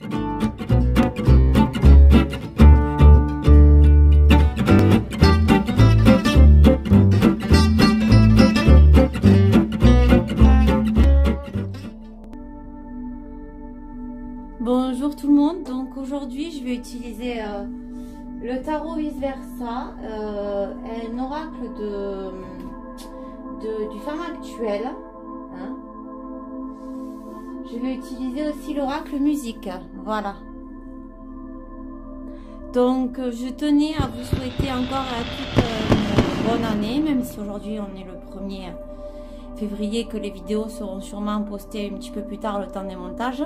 Bonjour tout le monde, donc aujourd'hui je vais utiliser le tarot vice versa, un oracle du femme actuelle, hein. Je vais utiliser aussi l'oracle musique, voilà. Donc je tenais à vous souhaiter encore à toute une bonne année, même si aujourd'hui on est le 1er février, que les vidéos seront sûrement postées un petit peu plus tard, le temps des montages.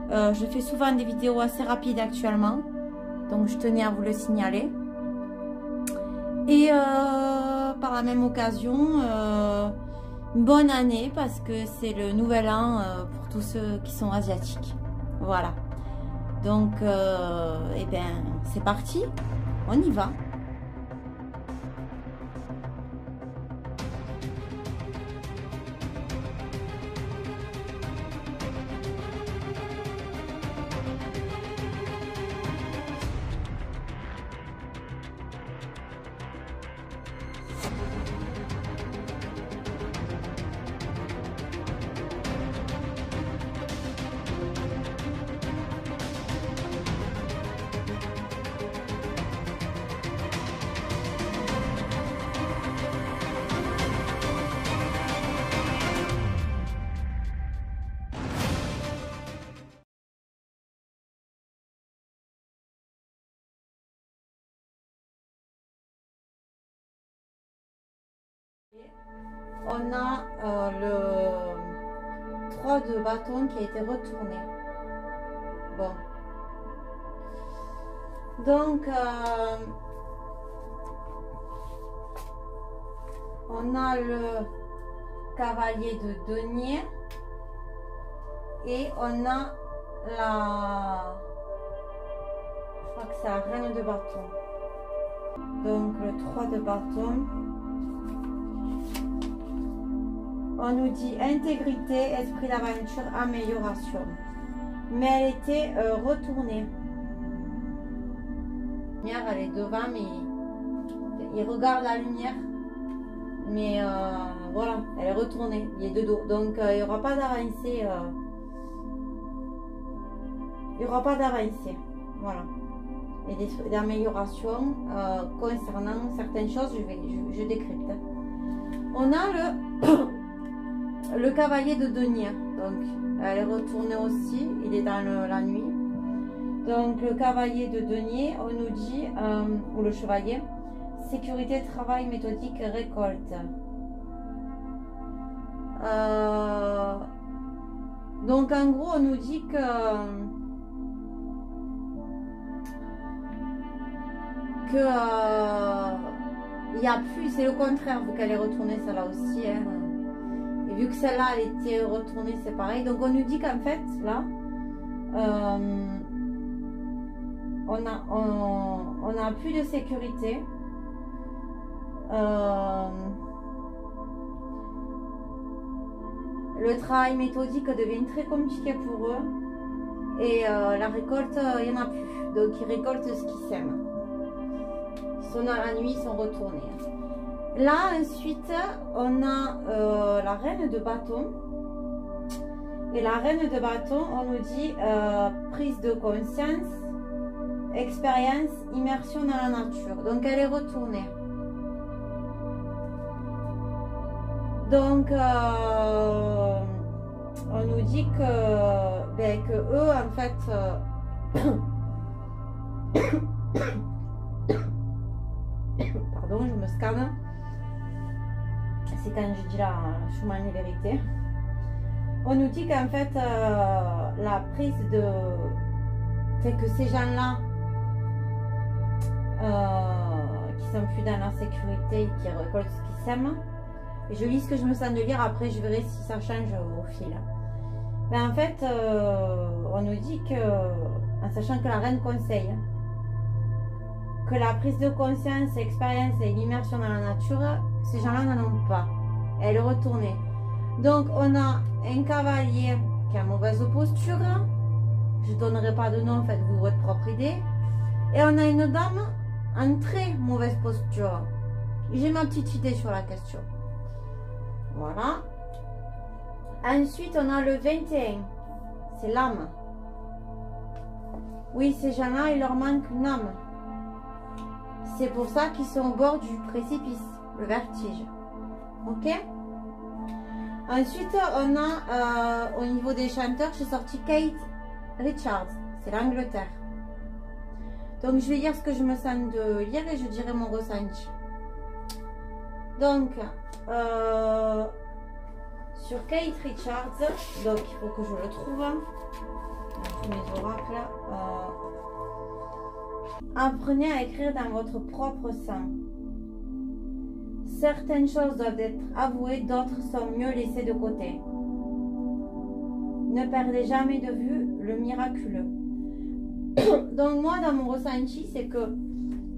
Je fais souvent des vidéos assez rapides actuellement, donc je tenais à vous le signaler. Et par la même occasion, bonne année, parce que c'est le nouvel an pour tous ceux qui sont asiatiques. Voilà. Donc, eh bien, c'est parti, on y va. On a le 3 de bâton qui a été retourné. Bon. Donc, on a le cavalier de denier et on a je crois que c'est la reine de bâton. Donc, le 3 de bâton. On nous dit intégrité, esprit d'aventure, amélioration. Mais elle était retournée. La lumière, elle est devant, mais il regarde la lumière. Mais voilà, elle est retournée. Il est de dos. Donc, il n'y aura pas d'avancée. Il n'y aura pas d'avancée. Voilà. Et d'amélioration concernant certaines choses, je décrypte. On a le cavalier de denier, donc elle est retournée aussi, il est dans la nuit. Donc le cavalier de denier, on nous dit, ou le chevalier, sécurité, travail, méthodique, récolte. Donc en gros on nous dit que il n'y a plus, c'est le contraire, vu qu'elle est retournée celle-là aussi, hein. Et vu que celle-là elle était retournée, c'est pareil. Donc on nous dit qu'en fait là on a plus de sécurité. Le travail méthodique devient très compliqué pour eux. Et la récolte, il n'y en a plus. Donc ils récoltent ce qu'ils sèment. Ils sont dans la nuit, ils sont retournés. Là, ensuite, on a la reine de bâton. Et la reine de bâton, on nous dit prise de conscience, expérience, immersion dans la nature. Donc, elle est retournée. Donc, on nous dit que eux, en fait, pardon, je me scanne. C'est quand je dis la Schumann et vérité. On nous dit qu'en fait, la prise de... fait que ces gens-là, qui sont plus dans la sécurité, qui récoltent ce qu'ils sèment, et je lis ce que je me sens de lire, après je verrai si ça change au fil. Mais en fait, on nous dit que, en sachant que la reine conseille, que la prise de conscience, l'expérience et l'immersion dans la nature, ces gens-là n'en ont pas. Elle est retournée. Donc, on a un cavalier qui a mauvaise posture, Je ne donnerai pas de nom, faites-vous votre propre idée. Et on a une dame en très mauvaise posture. J'ai ma petite idée sur la question. Voilà. Ensuite, on a le 21. C'est l'âme. Oui, ces gens-là, il leur manque une âme. C'est pour ça qu'ils sont au bord du précipice, le vertige. Ok? Ensuite, on a, au niveau des chanteurs, j'ai sorti Keith Richards. C'est l'Angleterre. Donc, je vais lire ce que je me sens de lire et je dirai mon ressenti. Donc, sur Keith Richards, donc il faut que je le trouve. Mes oracles. Apprenez à écrire dans votre propre sang. Certaines choses doivent être avouées, d'autres sont mieux laissées de côté. Ne perdez jamais de vue le miraculeux. Donc moi, dans mon ressenti, c'est que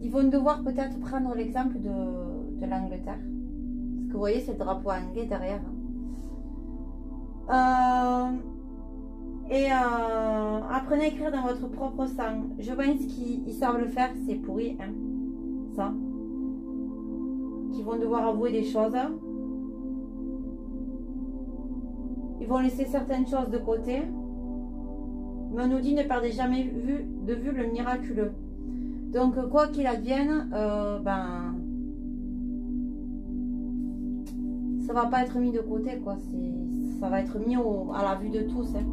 ils vont devoir peut-être prendre l'exemple de l'Angleterre. Parce que vous voyez, c'est le drapeau anglais derrière. Apprenez à écrire dans votre propre sang. Je pense qu'ils savent le faire, c'est pourri, hein, ça. Qu'ils vont devoir avouer des choses. Ils vont laisser certaines choses de côté. Mais on nous dit ne perdez jamais de vue le miraculeux. Donc quoi qu'il advienne, ben ça va pas être mis de côté, quoi. Ça va être mis à la vue de tous. Hein.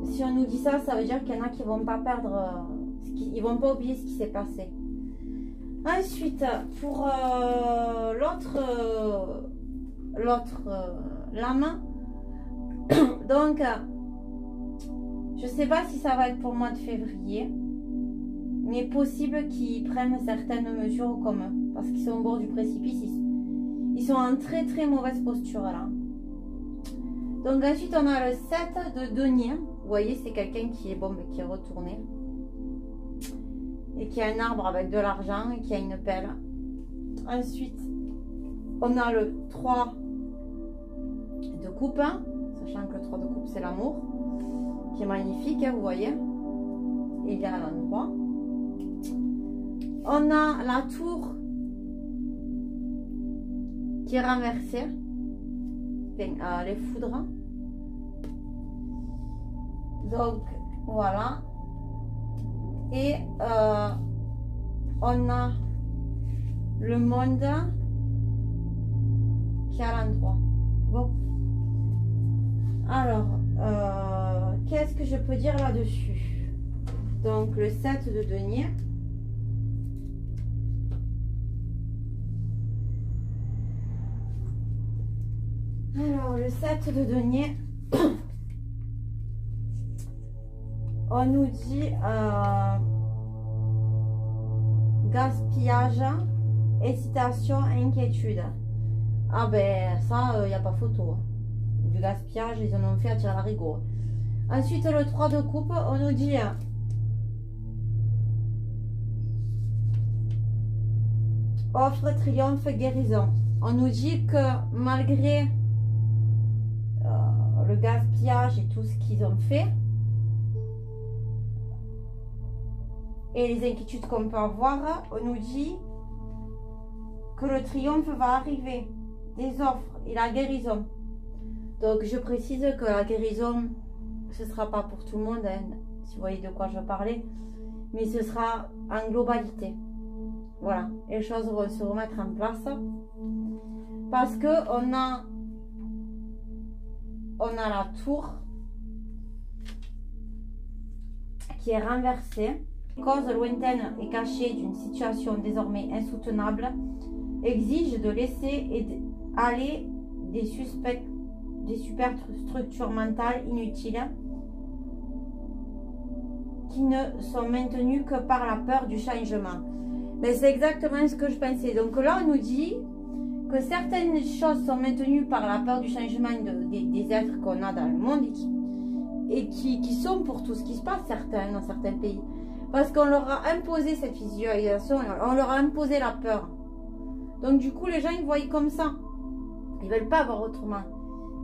Si on nous dit ça, ça veut dire qu'il y en a qui vont pas perdre, ils vont pas oublier ce qui s'est passé. Ensuite, pour l'âme, donc, je sais pas si ça va être pour le mois de février, mais possible qu'ils prennent certaines mesures comme eux, parce qu'ils sont au bord du précipice, ils sont en très très mauvaise posture là. Donc ensuite on a le 7 de denier. Vous voyez, c'est quelqu'un qui est bon mais qui est retourné. Et qui a un arbre avec de l'argent et qui a une pelle. Ensuite, on a le 3 de coupe. Sachant que le 3 de coupe c'est l'amour. Qui est magnifique, hein, vous voyez. Et il est à l'endroit. On a la tour qui est renversée. Enfin, les foudres. Donc voilà. Et on a le monde qui est à l'endroit. Bon. Alors, qu'est-ce que je peux dire là-dessus? Donc le 7 de denier. Alors le 7 de denier. On nous dit gaspillage, hésitation, inquiétude. Ah ben ça, il n'y a pas photo. Du gaspillage, ils en ont fait à tirer la rigueur. Ensuite, le 3 de coupe, on nous dit offre, triomphe, guérison. On nous dit que malgré le gaspillage et tout ce qu'ils ont fait, et les inquiétudes qu'on peut avoir, on nous dit que le triomphe va arriver, des offres et la guérison. Donc je précise que la guérison, ce ne sera pas pour tout le monde, hein, si vous voyez de quoi je parlais, mais ce sera en globalité. Voilà, les choses vont se remettre en place parce que on a la tour qui est renversée. Cause lointaine et cachée d'une situation désormais insoutenable exige de laisser aller des superstructures mentales inutiles qui ne sont maintenues que par la peur du changement. Mais c'est exactement ce que je pensais. Donc là, on nous dit que certaines choses sont maintenues par la peur du changement des êtres qu'on a dans le monde et qui sont pour tout ce qui se passe dans certains pays. Parce qu'on leur a imposé cette visualisation, on leur a imposé la peur. Donc du coup, les gens, ils voient comme ça. Ils ne veulent pas avoir autrement.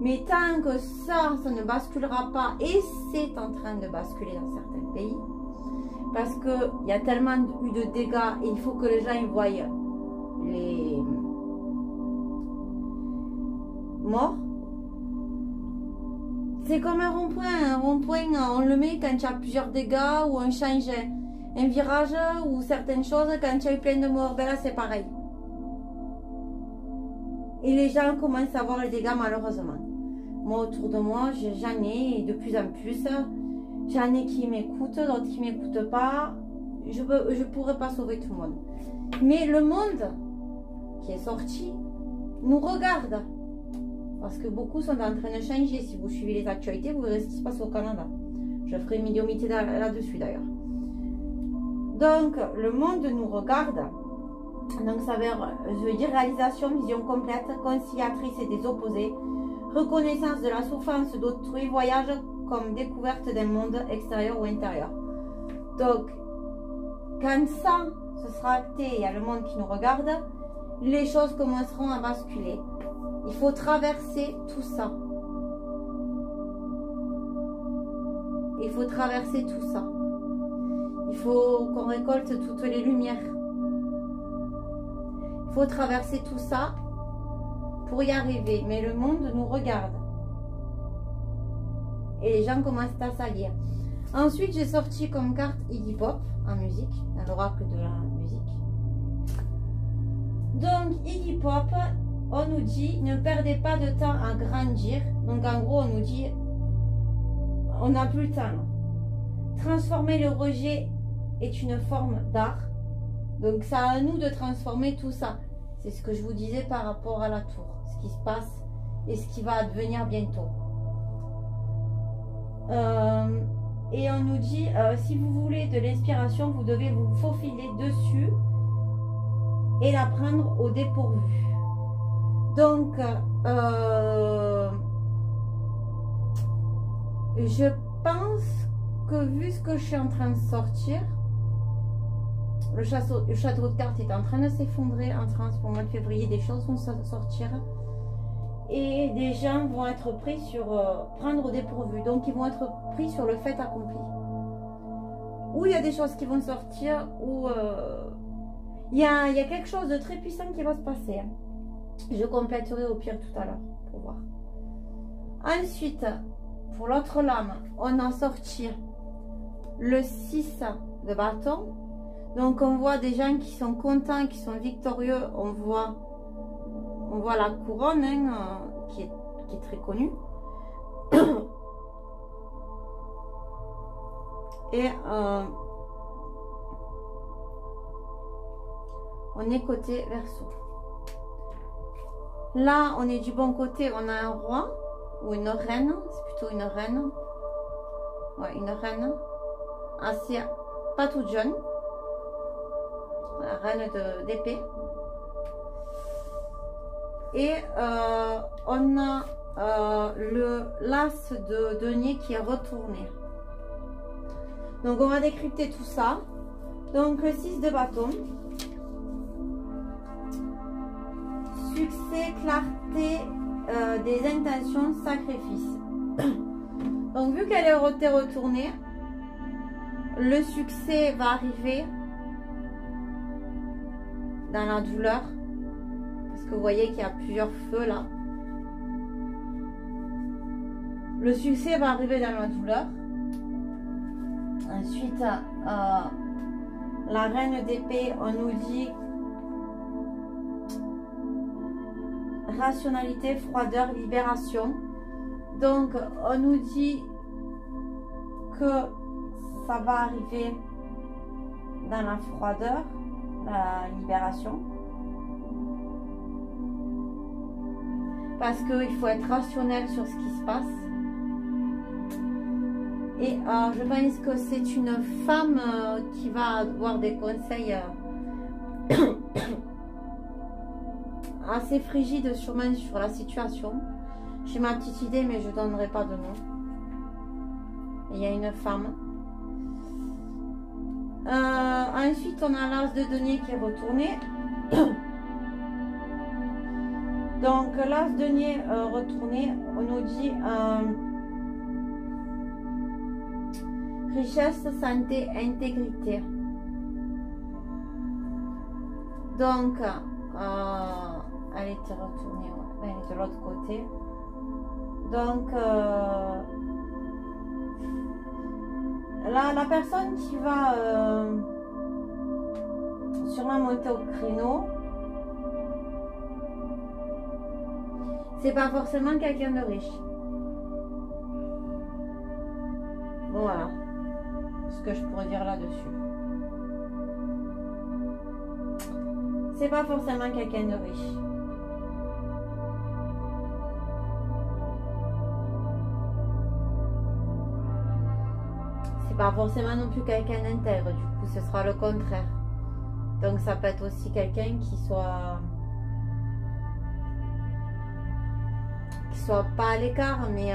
Mais tant que ça ne basculera pas, et c'est en train de basculer dans certains pays, parce qu'il y a tellement eu de dégâts et il faut que les gens ils voient les morts. C'est comme un rond-point. Un rond-point, on le met quand il y a plusieurs dégâts ou on change un virage ou certaines choses quand il y a eu plein de morts. Ben là, c'est pareil. Et les gens commencent à voir les dégâts malheureusement. Moi, autour de moi, j'en ai et de plus en plus. J'en ai qui m'écoutent, d'autres qui ne m'écoutent pas. Je ne pourrais pas sauver tout le monde. Mais le monde qui est sorti nous regarde. Parce que beaucoup sont en train de changer. Si vous suivez les actualités, vous verrez ce qui se passe au Canada. Je ferai une vidéo là-dessus d'ailleurs. Donc, le monde nous regarde. Donc, ça veut dire réalisation, vision complète, conciliatrice et des opposés. Reconnaissance de la souffrance d'autrui, voyage comme découverte d'un monde extérieur ou intérieur. Donc, quand ça, ce sera acté, il y a le monde qui nous regarde, les choses commenceront à basculer. Il faut traverser tout ça. Il faut traverser tout ça. Il faut qu'on récolte toutes les lumières. Il faut traverser tout ça pour y arriver. Mais le monde nous regarde. Et les gens commencent à s'allier. Ensuite, j'ai sorti comme carte Iggy Pop en musique, dans l'oracle de la musique. Donc, Iggy Pop, on nous dit, ne perdez pas de temps à grandir. Donc, en gros, on nous dit, on n'a plus le temps. Transformer le rejet est une forme d'art. Donc, c'est à nous de transformer tout ça. C'est ce que je vous disais par rapport à la tour. Ce qui se passe et ce qui va advenir bientôt. Et on nous dit, si vous voulez de l'inspiration, vous devez vous faufiler dessus et la prendre au dépourvu. Donc, je pense que vu ce que je suis en train de sortir, le château de cartes est en train de s'effondrer en France pour le mois de février. Des choses vont sortir et des gens vont être pris sur prendre au dépourvu. Donc, ils vont être pris sur le fait accompli. Ou il y a des choses qui vont sortir, ou il y a quelque chose de très puissant qui va se passer. Je compléterai au pire tout à l'heure pour voir. Ensuite, pour l'autre lame, on a sorti le 6 de bâton. Donc on voit des gens qui sont contents, qui sont victorieux. On voit la couronne qui est très connue. Et on est côté Verseau. Là, on est du bon côté, on a un roi ou une reine. C'est plutôt une reine. Ouais, une reine. Assez, pas toute jeune. La reine d'épée. Et on a l'as de denier qui est retourné. Donc, on va décrypter tout ça. Donc, le 6 de bâton. Succès, clarté, des intentions, sacrifice. Donc, vu qu'elle est retournée, le succès va arriver dans la douleur. Parce que vous voyez qu'il y a plusieurs feux là. Le succès va arriver dans la douleur. Ensuite, la reine d'épée, on nous dit rationalité, froideur, libération. Donc, on nous dit que ça va arriver dans la froideur, la libération. Parce qu'il faut être rationnel sur ce qui se passe. Et je pense que c'est une femme qui va avoir des conseils assez frigides sûrement sur la situation. J'ai ma petite idée, mais je ne donnerai pas de nom. Il y a une femme. Ensuite, on a l'as de denier qui est retourné. Donc l'as de denier retourné, on nous dit richesse, santé, intégrité. Donc, elle était retournée, ouais. Elle est de l'autre côté. Donc, la personne qui va sûrement monter au créneau, c'est pas forcément quelqu'un de riche. Voilà ce que je pourrais dire là-dessus. C'est pas forcément quelqu'un de riche. C'est pas forcément non plus quelqu'un d'intègre, du coup ce sera le contraire. Donc ça peut être aussi quelqu'un qui soit pas à l'écart, mais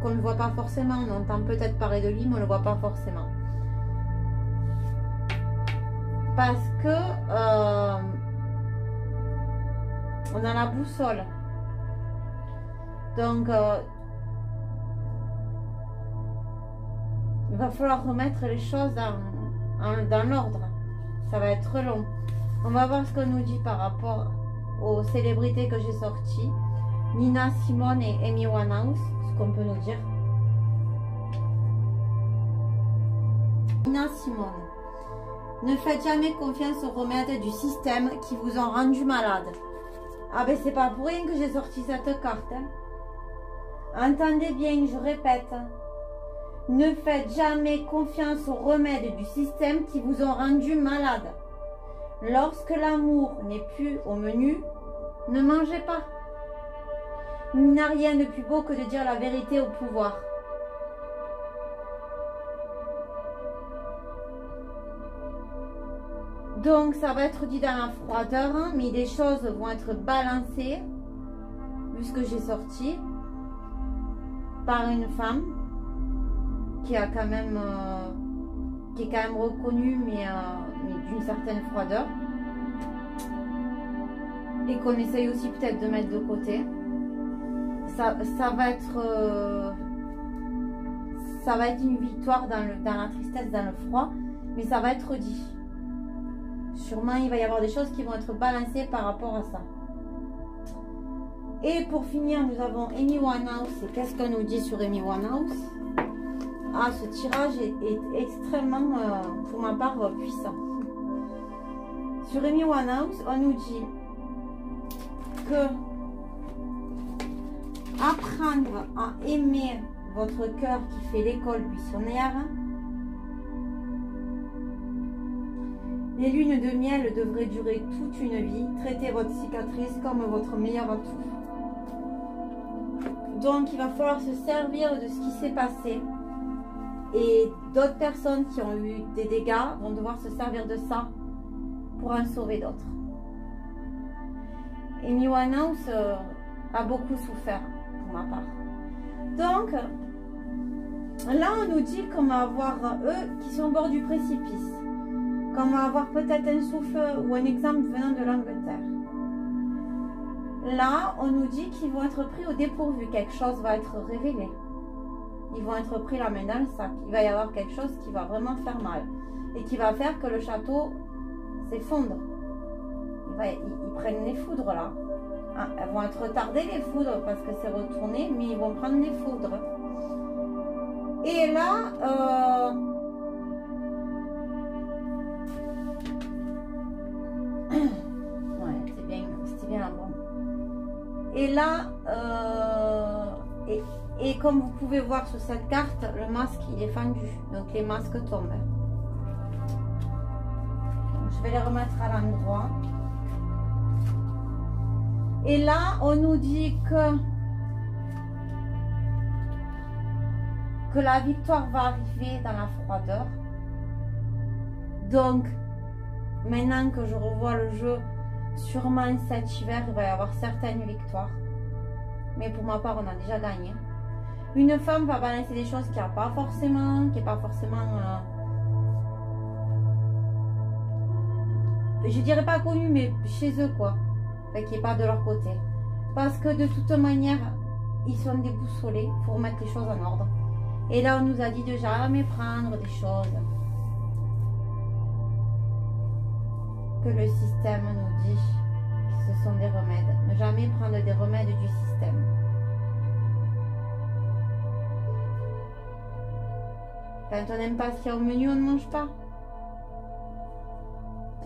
qu'on ne voit pas forcément. On entend peut-être parler de lui, mais on ne le voit pas forcément. Parce que on a la boussole. Donc il va falloir remettre les choses dans l'ordre. Ça va être long. On va voir ce qu'on nous dit par rapport aux célébrités que j'ai sorties. Nina Simone et Amy Winehouse, ce qu'on peut nous dire. Nina Simone. Ne faites jamais confiance aux remèdes du système qui vous ont rendu malade. Ah ben c'est pas pour rien que j'ai sorti cette carte. Hein. Entendez bien, je répète. Ne faites jamais confiance aux remèdes du système qui vous ont rendu malade. Lorsque l'amour n'est plus au menu, ne mangez pas. Il n'y a rien de plus beau que de dire la vérité au pouvoir. Donc ça va être dit dans la froideur, hein, mais les choses vont être balancées, vu ce que j'ai sorti, par une femme qui a quand même, qui est quand même reconnue, mais d'une certaine froideur, et qu'on essaye aussi peut-être de mettre de côté. Ça va être une victoire dans la tristesse, dans le froid, mais ça va être dit. Sûrement, il va y avoir des choses qui vont être balancées par rapport à ça. Et pour finir, nous avons Amy Winehouse. Et qu'est-ce qu'on nous dit sur Amy Winehouse? Ah, ce tirage est extrêmement, pour ma part, puissant. Sur Amy Winehouse, on nous dit que apprendre à aimer votre cœur qui fait l'école buissonnière. Les lunes de miel devraient durer toute une vie. Traitez votre cicatrice comme votre meilleur atout. Donc, il va falloir se servir de ce qui s'est passé. Et d'autres personnes qui ont eu des dégâts vont devoir se servir de ça pour en sauver d'autres. Amy Winehouse a beaucoup souffert, pour ma part. Donc, là, on nous dit qu'on va avoir eux qui sont au bord du précipice. Qu'on va avoir peut-être un souffle ou un exemple venant de l'Angleterre. Là, on nous dit qu'ils vont être pris au dépourvu. Quelque chose va être révélé. Ils vont être pris la main dans le sac. Il va y avoir quelque chose qui va vraiment faire mal. Et qui va faire que le château s'effondre. Ils prennent les foudres là. Ah, elles vont être retardées les foudres parce que c'est retourné. Mais ils vont prendre les foudres. Et là... ouais, c'était bien la bombe. Et là, et comme vous pouvez voir sur cette carte, le masque il est fendu, donc les masques tombent. Donc, je vais les remettre à l'endroit. Et là, on nous dit que la victoire va arriver dans la froideur. Donc, maintenant que je revois le jeu, sûrement cet hiver, il va y avoir certaines victoires. Mais pour ma part, on a déjà gagné. Une femme va balancer des choses qui n'est pas forcément, je dirais pas connue, mais chez eux quoi. Fait qui n'est pas de leur côté. Parce que de toute manière, ils sont déboussolés pour mettre les choses en ordre. Et là, on nous a dit de jamais prendre des choses que le système nous dit que ce sont des remèdes. Ne jamais prendre des remèdes du système. Quand on n'aime pas ce qu'il y a au menu, on ne mange pas.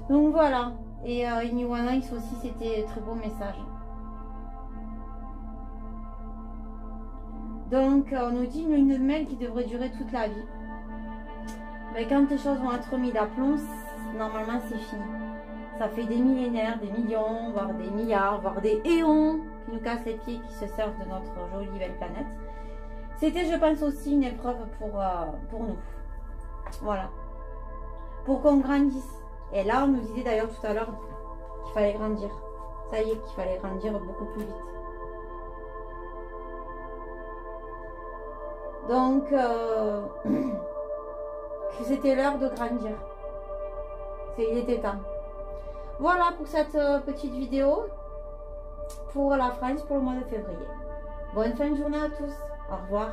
Donc voilà. Et Iniwana X aussi, c'était un très beau message. Donc on nous dit une mail qui devrait durer toute la vie. Mais quand les choses vont être mises d'aplomb, normalement c'est fini. Ça fait des millénaires, des millions, voire des milliards, voire des éons qui nous cassent les pieds, qui se servent de notre jolie belle planète. C'était, je pense, aussi une épreuve pour nous. Voilà. Pour qu'on grandisse. Et là, on nous disait d'ailleurs tout à l'heure qu'il fallait grandir. Ça y est, qu'il fallait grandir beaucoup plus vite. Donc, que c'était l'heure de grandir. Il était temps. Voilà pour cette petite vidéo pour la France pour le mois de février. Bonne fin de journée à tous. Au revoir.